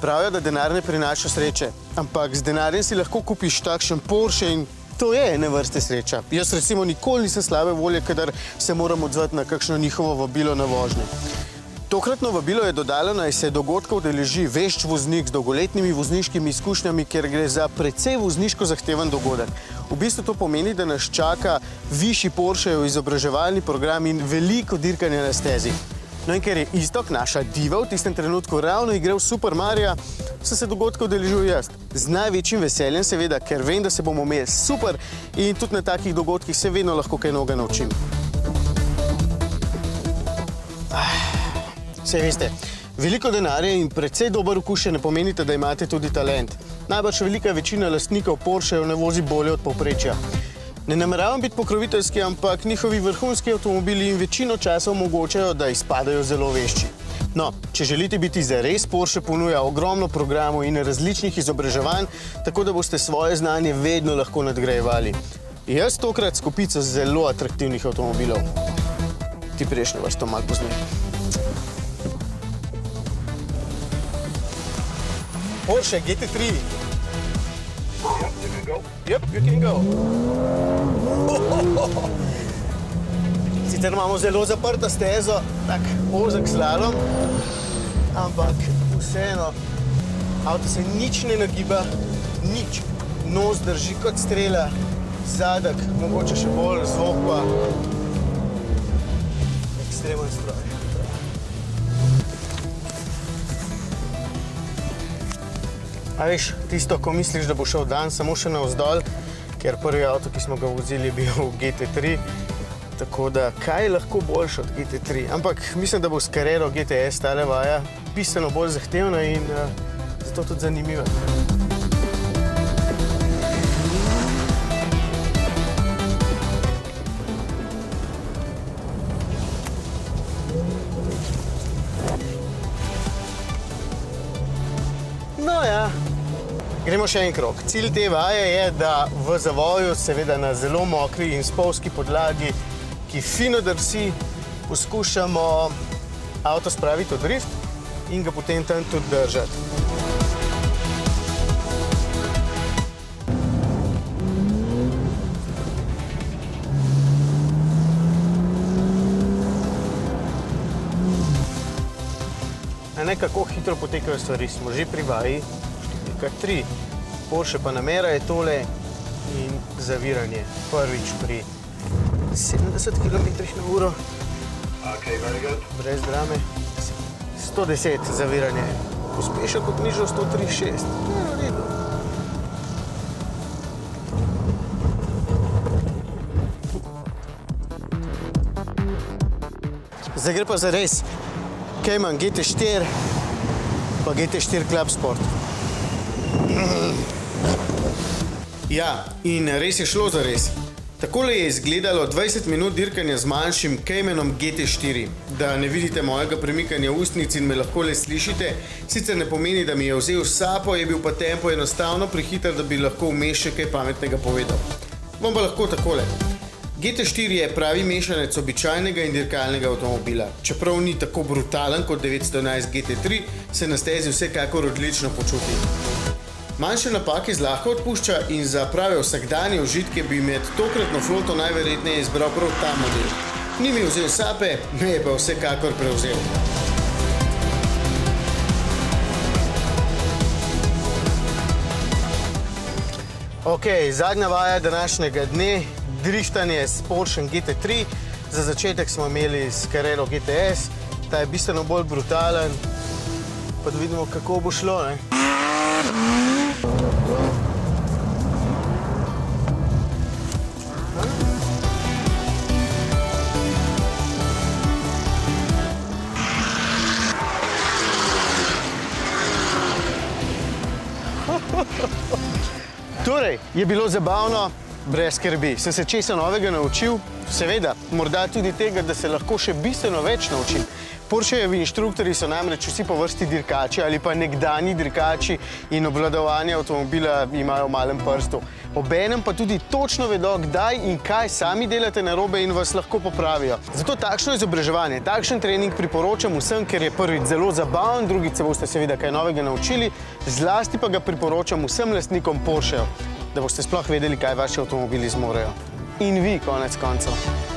Pravijo, da denar ne prinaša sreče, ampak z denarjem si lahko kupiš takšen Porsche in to je ene vrste sreča. Jaz recimo nikoli nisem slabe volje, kadar se moram odzvati na kakšno njihovo vabilo na vožnje. Tokratno vabilo je dodalo, naj se dogodka udeleži vešč voznik z dolgoletnimi vozniškimi izkušnjami, ker gre za precej vozniško zahteven dogodek. V bistvu to pomeni, da nas čaka višji Porschejev izobraževalni program in veliko dirkanja na stezi. No in ker je Iztok, naša diva, v tistem trenutku ravno igral Super Maria, sem se dogodka udeležil jaz. Z največjim veseljem seveda, ker vem, da se bomo imeli super in tudi na takih dogodkih se vedno lahko kaj novega naučim. Saj veste, veliko denarja in precej dober okus še ne pomenite, da imate tudi talent. Najbrž velika večina lastnikov Porschejev ne vozi bolje od povprečja. Ne nameravam biti pokroviteljski, ampak njihovi vrhunski avtomobili jim večino časa omogočajo, da izpadajo zelo vešči. No, če želite biti zares, Porsche ponuja ogromno programov in različnih izobraževanj, tako da boste svoje znanje vedno lahko nadgrajevali. Jaz tokrat s kupico zelo atraktivnih avtomobilov. Ti prejšnjo vas to malo poznaj. Porsche GT3. Yep, you can go. Sicer imamo zelo zaprto stezo, tak ozek slalom, ampak vseeno, avto se nič ne nagiba, nič. Nos drži kot strela, zadek, mogoče še bolj, zvok pa ekstremen stroj. A veš, tisto, ko misliš, da bo šel dan samo še navzdol, ker prvi avto, ki smo ga vozili, je bil GT3, tako da kaj je lahko boljše od GT3? Ampak mislim, da bo s Carrero GTS tale vaja bistveno bolj zahtevna in zato tudi zanimiva. No ja. Gremo še en krog. Cilj te vaje je, da v zavoju, seveda na zelo mokri in spolzki podlagi, ki fino drsi, poskušamo avto spraviti v drift in ga potem tam tudi držati. Kako hitro potekajo stvari. Smo že pri vaji številka 3. Porsche Panamera je tole in zaviranje. Prvič pri 70 km/h. Brez drame. 110 zaviranje. Pospešek kot nižjo 103,6. Je v redu. Zdaj gre pa zares. Cayman GT4 pa GT4 Club Sport. Ja, in res je šlo za res. Takole je izgledalo 20 minut dirkanja z manjšim Caymanom GT4. Da ne vidite mojega premikanja ustnic in me lahko le slišite, sicer ne pomeni, da mi je vzel sapo, je bil pa tempo enostavno prehiter, da bi lahko vmes še kaj pametnega povedal. Bom pa lahko takole. GT4 je pravi mešanec običajnega in dirkalnega avtomobila. Čeprav ni tako brutalen kot 911 GT3, se na stezi vsekakor odlično počuti. Manjše napake zlahka odpušča in za prave vsakdanje užitke bi med tokratno floto najverjetneje izbral prav ta model. Ni mi vzel sape, me je pa vsekakor prevzel. Ok, zadnja vaja današnjega dne. Driftanje s Porsche GT3. Za začetek smo imeli s Carrero GTS. Ta je bistveno bolj brutalen. Pa da vidimo, kako bo šlo, ne? Torej, je bilo zabavno. Brez skrbi. Sem se česa novega naučil? Seveda, morda tudi tega, da se lahko še bistveno več naučim. Porschejevi inštruktorji so namreč vsi po vrsti dirkači ali pa nekdanji dirkači in obvladovanje avtomobila imajo v malem prstu. Obenem pa tudi točno vedo, kdaj in kaj sami delate narobe in vas lahko popravijo. Zato takšno izobraževanje, takšen trening priporočam vsem, ker je prvič zelo zabaven, drugič se boste seveda kaj novega naučili, zlasti pa ga priporočam vsem lastnikom Porschejev, da boste sploh vedeli, kaj vaši avtomobili zmorejo. In vi, konec koncev.